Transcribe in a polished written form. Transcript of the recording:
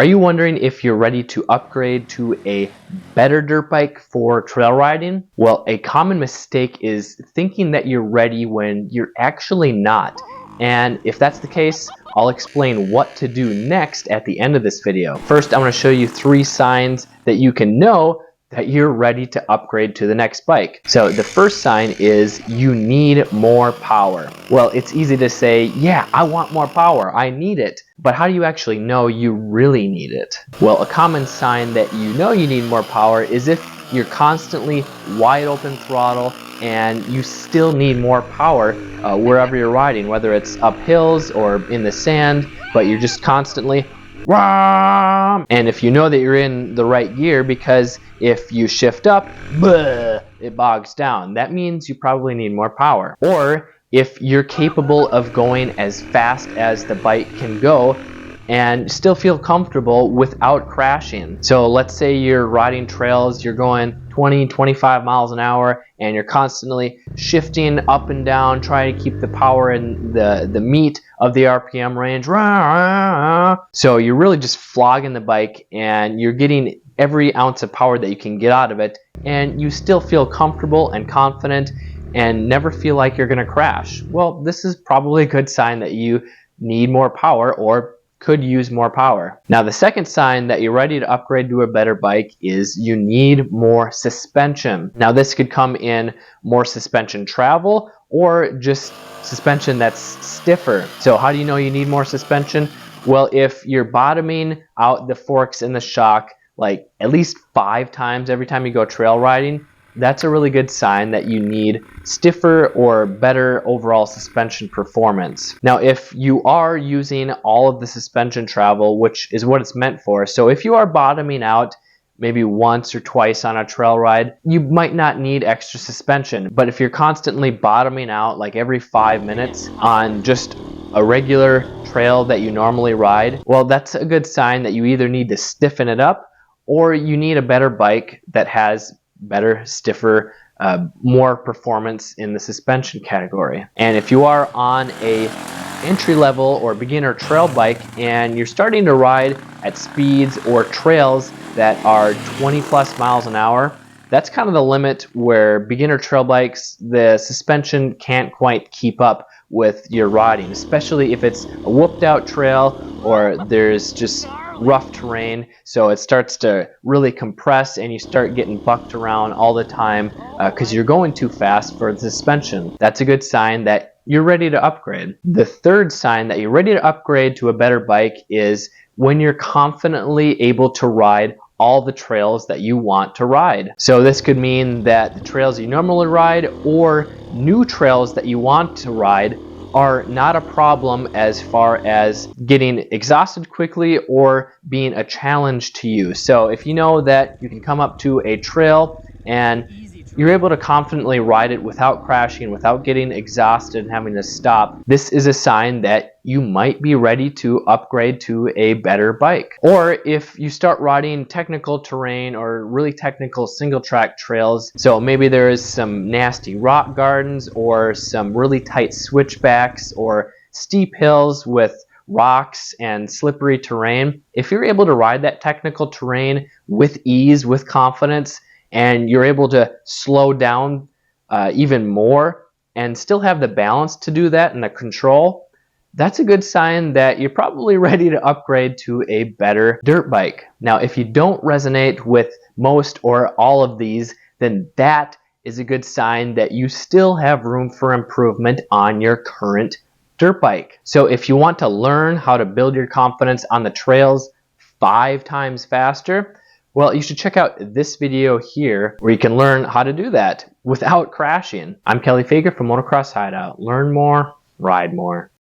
Are you wondering if you're ready to upgrade to a better dirt bike for trail riding? Well, a common mistake is thinking that you're ready when you're actually not. And if that's the case, I'll explain what to do next at the end of this video. First, I'm going to show you 3 signs that you can know that you're ready to upgrade to the next bike. So the first sign is you need more power. Well, it's easy to say, yeah, I want more power, I need it. But how do you actually know you really need it? Well, a common sign that you know you need more power is if you're constantly wide open throttle and you still need more power wherever you're riding, whether it's up hills or in the sand, but you're just constantly and if you know that you're in the right gear, because if you shift up, it bogs down. That means you probably need more power. Or if you're capable of going as fast as the bike can go and still feel comfortable without crashing. So let's say you're riding trails, you're going 20, 25 miles an hour, and you're constantly shifting up and down, trying to keep the power in the meat of the RPM range. So you're really just flogging the bike and you're getting every ounce of power that you can get out of it, and you still feel comfortable and confident and never feel like you're going to crash. Well, this is probably a good sign that you need more power or could use more power. Now, the second sign that you're ready to upgrade to a better bike is you need more suspension. Now, this could come in more suspension travel or just suspension that's stiffer. So how do you know you need more suspension? Well, if you're bottoming out the forks in the shock like at least 5 times every time you go trail riding, that's a really good sign that you need stiffer or better overall suspension performance. Now, if you are using all of the suspension travel, which is what it's meant for, so if you are bottoming out maybe once or twice on a trail ride, you might not need extra suspension. But if you're constantly bottoming out like every 5 minutes on just a regular trail that you normally ride, well, that's a good sign that you either need to stiffen it up or you need a better bike that has better, stiffer, more performance in the suspension category. And if you are on a entry-level or beginner trail bike and you're starting to ride at speeds or trails that are 20 plus miles an hour, that's kind of the limit where beginner trail bikes, the suspension can't quite keep up with your riding, especially if it's a whooped out trail or there's just rough terrain, so it starts to really compress and you start getting bucked around all the time because you're going too fast for the suspension. That's a good sign that you're ready to upgrade. The third sign that you're ready to upgrade to a better bike is when you're confidently able to ride all the trails that you want to ride. So this could mean that the trails you normally ride or new trails that you want to ride are not a problem as far as getting exhausted quickly or being a challenge to you. So if you know that you can come up to a trail and you're able to confidently ride it without crashing, without getting exhausted and having to stop, this is a sign that you might be ready to upgrade to a better bike. Or if you start riding technical terrain or really technical single track trails, so maybe there is some nasty rock gardens or some really tight switchbacks or steep hills with rocks and slippery terrain, if you're able to ride that technical terrain with ease, with confidence, and you're able to slow down even more and still have the balance to do that and the control, that's a good sign that you're probably ready to upgrade to a better dirt bike. Now, if you don't resonate with most or all of these, then that is a good sign that you still have room for improvement on your current dirt bike. So if you want to learn how to build your confidence on the trails 5 times faster, well, you should check out this video here where you can learn how to do that without crashing. I'm Kelly Fager from Motocross Hideout. Learn more, ride more.